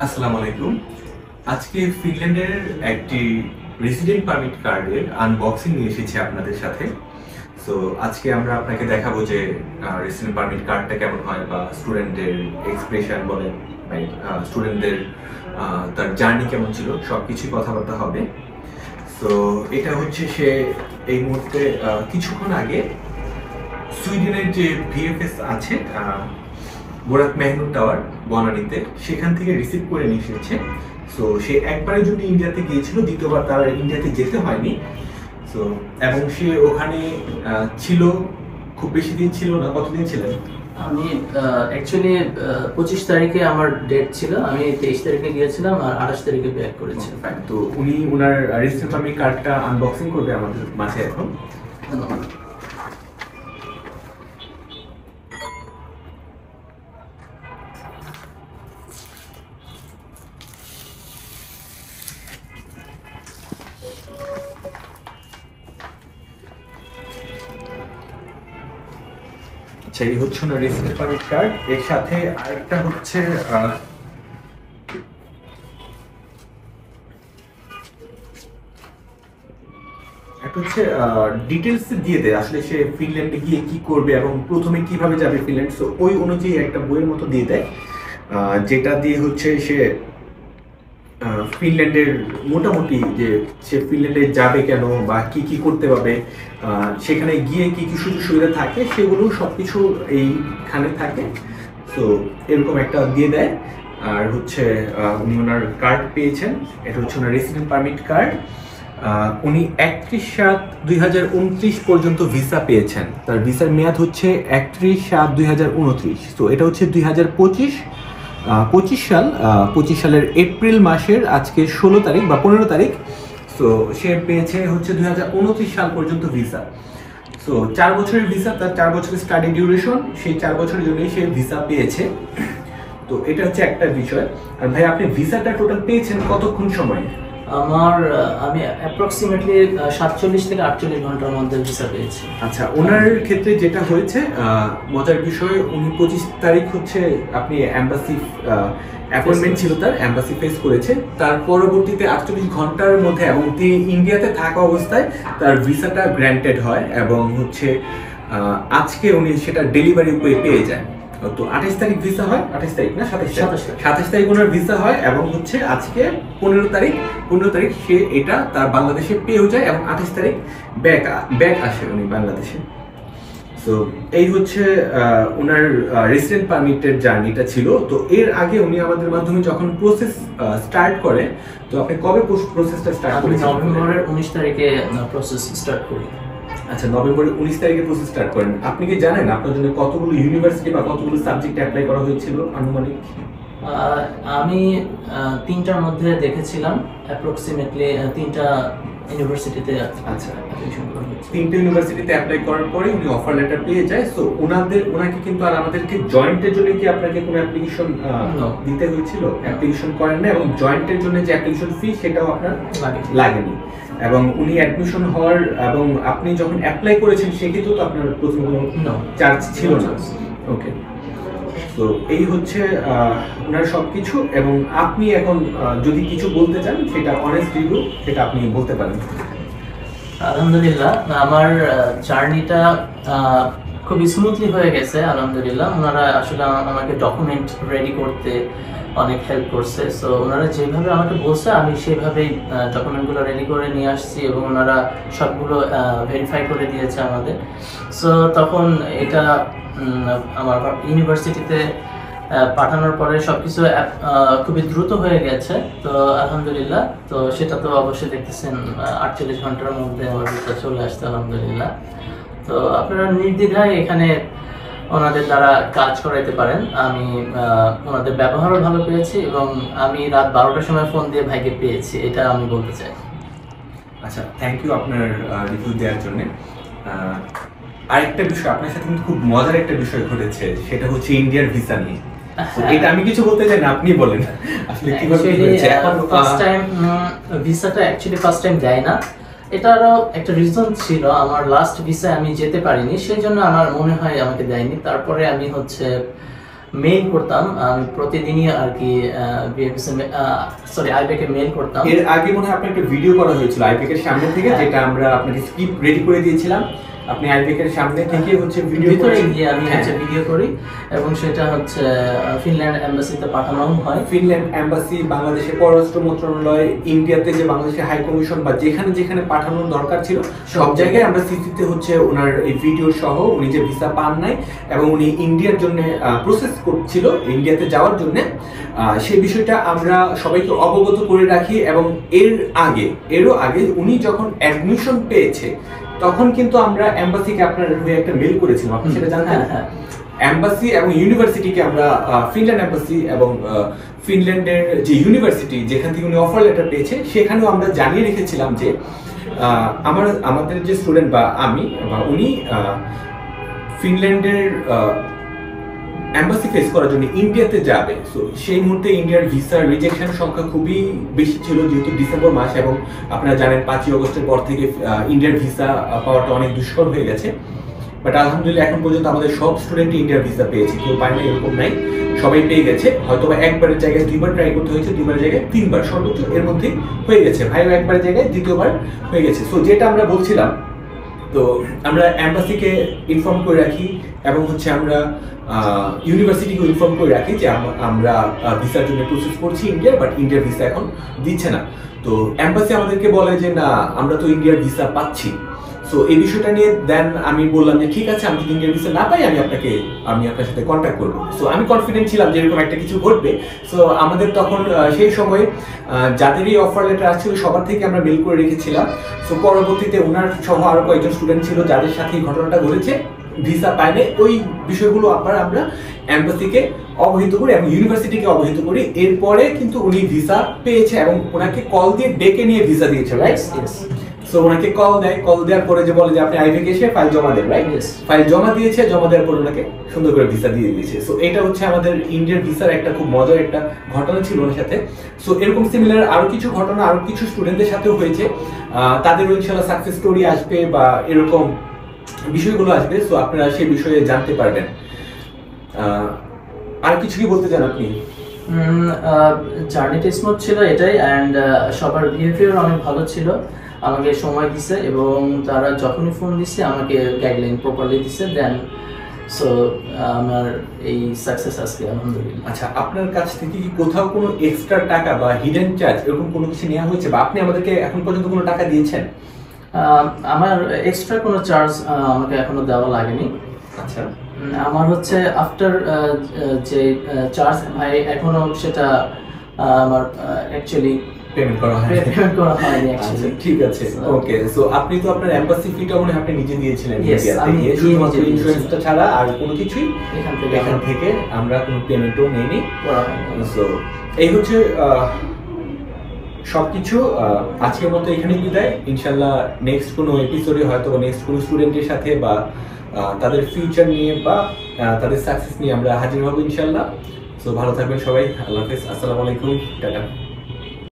আসসালামু আলাইকুম। আজকে ফিনল্যান্ডের একটি রেসিডেন্ট পারমিট কার্ডের আনবক্সিং নিয়ে এসেছি আপনাদের সাথে। সো আজকে আমরা আপনাকে দেখাবো যে রেসিডেন্ট পারমিট কার্ডটা কেমন হয় বা স্টুডেন্টদের এক্সপ্রেশন বলেন, স্টুডেন্টদের তার জার্নি কেমন ছিল সব কিছুই কথাবার্তা হবে। সো এটা হচ্ছে সে এই মুহূর্তে কিছুক্ষণ আগে সুইডেনের যে ভিএফএস আছে বোরাক মেহনুর টাওয়ার বনানীতে, সেখান থেকে রিসিভ করে নিয়ে এসেছে। সো সে একবারের জন্য ইন্ডিয়াতে গিয়েছিল, দ্বিতীয়বার তার ইন্ডিয়াতে যেতে হয়নি। সো এবং সে ওখানে ছিল, খুব বেশি দিন ছিল না। কতদিন ছিলেন? আমি অ্যাকচুয়ালি 25 তারিখে আমার ডেট ছিল, আমি 23 তারিখে গিয়েছিলাম আর 28 তারিখে ব্যাক করেছি। তো উনি ওনার রেজিস্ট্রেশন পারমিট কার্ডটা আনবক্সিং করবে আমাদের মাঝে এখন। ধন্যবাদ। আচ্ছা, এই হচ্ছে ওনার রেজিস্ট্রেশন পারমিট কার্ড। এর সাথে আরেকটা হচ্ছে একটা হচ্ছে ডিটেলস দিয়ে দেয় আসলে সে ফিনল্যান্ডে গিয়ে কি করবে এবং প্রথমে কিভাবে যাবে ফিনল্যান্ড। সো ওই অনুযায়ী একটা বইয়ের মতো দিয়ে দেয়, যেটা দিয়ে হচ্ছে সে ফিনল্যান্ডের মোটামুটি যে সে ফিনল্যান্ডে যাবে কেন বা কি কি করতে পারবে, সেখানে গিয়ে কি কি সুযোগ সুবিধা থাকে সেগুলো সব কিছু এইখানে থাকে। সো এরকম একটা দিয়ে দেয়। আর হচ্ছে উনি ওনার কার্ড পেয়েছেন, এটা হচ্ছে ওনার রেসিডেন্ট পারমিট কার্ড। উনি 31/7/2029 পর্যন্ত ভিসা পেয়েছেন। তার ভিসার মেয়াদ হচ্ছে 31/7/2029। তো এটা হচ্ছে 2025 সাল, 25 সালের এপ্রিল মাসের আজকে 16 তারিখ বা 15 তারিখ। সো সে পেয়েছে হচ্ছে 2029 সাল পর্যন্ত ভিসা। সো 4 বছরের ভিসা, তার 4 বছরের স্টাডি ডিউরেশন, সেই 4 বছরের জন্যই সে ভিসা পেয়েছে। তো এটা হচ্ছে একটা বিষয়। আর ভাই, আপনি ভিসাটা টোটাল পেয়েছেন কতক্ষণ সময়ে? আমি অ্যাপ্রক্সিমেটলি 47 থেকে 48 ঘন্টার মধ্যে ভিসা পেয়েছি। আচ্ছা, ওনার ক্ষেত্রে যেটা হয়েছে মজার বিষয়, উনি 25 তারিখ হচ্ছে আপনি অ্যাম্বাসি অ্যাপয়েন্টমেন্ট ছিল, তার অ্যাম্বাসি ফেস করেছে। তার পরবর্তীতে 48 ঘন্টার মধ্যে এবং তিনি ইন্ডিয়াতে থাকা অবস্থায় তার ভিসাটা গ্র্যান্টেড হয় এবং হচ্ছে আজকে উনি সেটা ডেলিভারি পেয়ে যায়। তো 28 তারিখ ভিসা হয়, 28 তারিখ না 27 তারিখ ওনার ভিসা হয় এবং হচ্ছে আজকে 15 তারিখ সে এটা তার বাংলাদেশে পেয়েও যায় এবং 28 তারিখ ব্যাক আসে উনি বাংলাদেশে। সো এই হচ্ছে ওনার রেসিডেন্ট পারমিটের জার্নিটা ছিল। তো এর আগে উনি আমাদের মাধ্যমে যখন প্রসেস স্টার্ট করে, তো আপনি কবে প্রসেসটা স্টার্ট করেছেন? নভেম্বরের 19 তারিখে প্রসেস স্টার্ট করি। আচ্ছা, নভেম্বরের 19 তারিখে প্রসেস স্টার্ট করেন। আপনি কি জানেন আপনার জন্য কতগুলো ইউনিভার্সিটি বা কতগুলো সাবজেক্ট অ্যাপ্লাই করা হয়েছিল আনুমানিক? আমি 3টার মধ্যে দেখেছিলাম, অ্যাপ্রক্সিমেটলি 3টা ইউনিভার্সিটিতে। আচ্ছা, অ্যাপ্লিকেশন করা হয়েছে। 3টে ইউনিভার্সিটিতে অ্যাপ্লাই করার পরে উনি অফার লেটার পেয়ে যায়। সো ওনাকে কিন্তু আর আমাদেরকে জয়েন্টের জন্য কি আপনাকে কোনো অ্যাপ্লিকেশন দিতে হয়েছিল? অ্যাপ্লিকেশন করেন না এবং জয়েন্টের জন্য যে অ্যাপ্লিকেশন ফি সেটাও আপনার লাগেনি। এবং উনি অ্যাডমিশন হওয়ার এবং আপনি যখন অ্যাপ্লাই করেছেন সেক্ষেত্রেও তো আপনার প্রথম কোনো চার্জ ছিল না। ওকে, তো এই হচ্ছে ওনার সবকিছু। এবং আপনি এখন যদি কিছু বলতে চান, সেটা অনেস্ট রিভিউ, সেটা আপনি বলতে পারেন। আলহামদুলিল্লাহ, আমার জার্নিটা খুবই স্মুথলি হয়ে গেছে আলহামদুলিল্লাহ। ওনারা আসলে আমাকে ডকুমেন্ট রেডি করতে অনেক হেল্প করছে। সো ওনারা যেভাবে আমাকে বলছে আমি সেভাবেই ডকুমেন্টগুলো রেডি করে নিয়ে আসছি এবং ওনারা সবগুলো ভেরিফাই করে দিয়েছে আমাদের। সো তখন এটা আমার ইউনিভার্সিটিতে পাঠানোর পরে সবকিছু খুবই দ্রুত হয়ে গেছে। তো আলহামদুলিল্লাহ, তো সেটা তো অবশ্যই দেখতেছেন 48 ঘন্টার মধ্যে আমার ভিসা চলে আসছে আলহামদুলিল্লাহ। তো আপনারা নির্দ্বিধায় এখানে ওনাদের দ্বারা কাজ করাইতে পারেন। আমি ওনাদের ব্যবহারও ভালো পেয়েছি এবং আমি রাত 12টার সময় ফোন দিয়ে ভাইকে পেয়েছি, এটা আমি বলতে চাই। আচ্ছা, থ্যাংক ইউ আপনার রিভিউ দেওয়ার জন্য। আরেকটা বিষয়, আপনার সাথে কিন্তু খুব মজার একটা বিষয় ঘটেছে, সেটা হচ্ছে ইন্ডিয়ার ভিসা নিয়ে। এটা আমি কিছু বলতে চাই না, আপনি বলেন আসলে কিভাবে হয়েছে। এখন ফার্স্ট টাইম ভিসাটা অ্যাকচুয়ালি ফার্স্ট টাইম দেয় না। এটারও একটা রিজন ছিল, আমার লাস্ট ভিসা আমি যেতে পারিনি, সেই জন্য আমার মনে হয় আমাকে দেয়নি। তারপরে আমি হচ্ছে মেইল করতাম, আমি প্রতিদিনই আর কি আইবেকে মেইল করতাম। এর আগে মনে হয় আপনার একটা ভিডিও করা হয়েছিল আইবেকের সামনে থেকে, যেটা আমরা আপনাকে স্ক্রিপ্ট রেডি করে দিয়েছিলাম, আপনি আইবেকের সামনে থেকে হচ্ছে ভিডিও করে গিয়ে আমি হচ্ছে ভিডিও করি এবং সেটা হচ্ছে ফিনল্যান্ড এম্বাসিতে পাঠানো হয়। ফিনল্যান্ড এম্বাসি, বাংলাদেশের পররাষ্ট্র মন্ত্রণালয়, ইন্ডিয়াতে যে বাংলাদেশের হাই কমিশন বা যেখানে যেখানে পাঠানোর দরকার ছিল সব জায়গায় আমরা সিসিতে হচ্ছে ওনার এই ভিডিও সহ, উনি যে ভিসা পান নাই এবং উনি ইন্ডিয়ার জন্য প্রসেস করছিল ইন্ডিয়াতে যাওয়ার জন্য, সেই বিষয়টা আমরা সবাইকে অবগত করে রাখি। এবং এরও আগে উনি যখন অ্যাডমিশন পেয়েছে তখন কিন্তু আমরা এম্বাসিকে আপনার হয়ে একটা মেল করেছিলাম, আপনি সেটা জানতেন? এম্বাসি এবং ইউনিভার্সিটিকে আমরা, ফিনল্যান্ড এম্বাসি এবং ফিনল্যান্ডের যে ইউনিভার্সিটি যেখান থেকে উনি অফার লেটার পেয়েছে সেখানেও আমরা জানিয়ে রেখেছিলাম যে আমাদের যে স্টুডেন্ট বা আমি বা উনি ফিনল্যান্ডের এম্বাসি ফেস করার জন্য ইন্ডিয়াতে যাবে। সো সেই মুহূর্তে ইন্ডিয়ার ভিসা রিজেকশন সংখ্যা খুবই বেশি ছিল, যেহেতু ডিসেম্বর মাস এবং আপনারা জানেন 5ই আগস্টের পর থেকে ইন্ডিয়ার ভিসা পাওয়াটা অনেক দুষ্কর হয়ে গেছে। বাট আলহামদুলিল্লাহ এখন পর্যন্ত আমাদের সব স্টুডেন্টই ইন্ডিয়ার ভিসা পেয়েছে, কেউ পায় না এরকম নাই, সবাই পেয়ে গেছে। হয়তো একবারের জায়গায় 2বার ট্রাই করতে হয়েছে, 2বারের জায়গায় 3বার, সর্বোচ্চ এর মধ্যে হয়ে গেছে। ভাইও একবারের জায়গায় 2বার হয়ে গেছে। সো যেটা আমরা বলছিলাম, তো আমরা এম্বাসিকে ইনফর্ম করে রাখি এবং হচ্ছে আমরা ইউনিভার্সিটিকে ইনফর্ম করে রাখি যে আমরা ভিসার জন্য প্রসেস করছি ইন্ডিয়ার, বাট ইন্ডিয়ার ভিসা এখন দিচ্ছে না। তো এম্বাসি আমাদেরকে বলে যে না, আমরা তো ইন্ডিয়ার ভিসা পাচ্ছি। সো এই বিষয়টা নিয়ে দেন আমি বললাম যে ঠিক আছে, আমি যদি ইন্ডিয়ান ভিসা না পাই আমি আপনার সাথে কন্ট্যাক্ট করবো। সো আমি কনফিডেন্ট ছিলাম যে এরকম একটা কিছু ঘটবে। সো আমাদের তখন সেই সময় যাদেরই অফার লেটার আসছিল সবার থেকে আমরা মেল করে রেখেছিলাম। সো পরবর্তীতে ওনার সহ আরো কয়েকজন স্টুডেন্ট ছিল যাদের সাথে এই ঘটনাটা ঘটেছে, ভিসা পায়নি, ওই বিষয়গুলো আবার আমরা এম্বাসিকে অবহিত করি এবং ইউনিভার্সিটিকে অবহিত করি। এরপরে কিন্তু উনি ভিসা পেয়েছে এবং ওনাকে কল দিয়ে ডেকে নিয়ে ভিসা দিয়েছে, রাইট? সো ওনাকে কল দেওয়ার পরে যে বলে যে আপনি আইবেকে এসে ফাইল জমা দেন, রাইট? ফাইল জমা দিয়েছে, জমা দেওয়ার পরে ওনাকে সুন্দর করে ভিসা দিয়ে দিয়েছে। সো এটা হচ্ছে আমাদের ইন্ডিয়ার ভিসার একটা খুব মজার একটা ঘটনা ছিল ওনার সাথে। সো এরকম সিমিলার আরো কিছু ঘটনা আরো কিছু স্টুডেন্টদের সাথেও হয়েছে, তাদেরও ইনশাআল্লাহ সাকসেস স্টোরি আসবে বা এরকম বিষয়গুলো আসবে। সো আপনারা সেই বিষয়ে জানতে পারবেন। আর কিছু কি বলতে চান আপনি? জার্নিটা স্মুথ ছিল এটাই, অ্যান্ড সবার বিহেভিয়ার অনেক ভালো ছিল, আমাকে সময় দিছে এবং তারা যখনই ফোন দিছে আমাকে গাইডলাইন প্রপারলি দিছে। দেন সো আমার এই সাকসেস আজকে আলহামদুলিল্লাহ। আচ্ছা, আপনার কাছ থেকে কি কোথাও কোনো এক্সট্রা টাকা বা হিডেন চার্জ এরকম কোনো কিছু নেওয়া হয়েছে বা আপনি আমাদেরকে এখন পর্যন্ত কোনো টাকা দিয়েছেন? আমার এক্সট্রা কোনো চার্জ আমাকে এখনো দেওয়া লাগেনি। আচ্ছা, আমার হচ্ছে আফটার যে চার্জ ভাই এখনো সেটা আমার অ্যাকচুয়ালি পেমেন্ট করা হয়নি অ্যাকচুয়ালি। ঠিক আছে, ওকে। সো আপনি তো আপনার এম্বাসি ফিটা মনে হয় আপনি নিজে দিয়েছিলেন, আমি শুধুমাত্র ইন্স্যুরেন্সটা ছাড়া আর কোনো কিছুই এখান থেকে আমরা কোনো পেমেন্টও নেইনি। সো এই হচ্ছে সবকিছু। আজকের মতো এখানেই বিদায়। ইনশাল্লাহ নেক্সট কোনো এপিসোডে হয়তো নেক্সট কোনো স্টুডেন্টের সাথে বা তাদের ফিউচার নিয়ে বা তাদের সাকসেস নিয়ে আমরা হাজির হব ইনশাল্লাহ। সো ভালো থাকবেন সবাই, আল্লাহ হাফেজ, আসসালামু আলাইকুম, টাটা।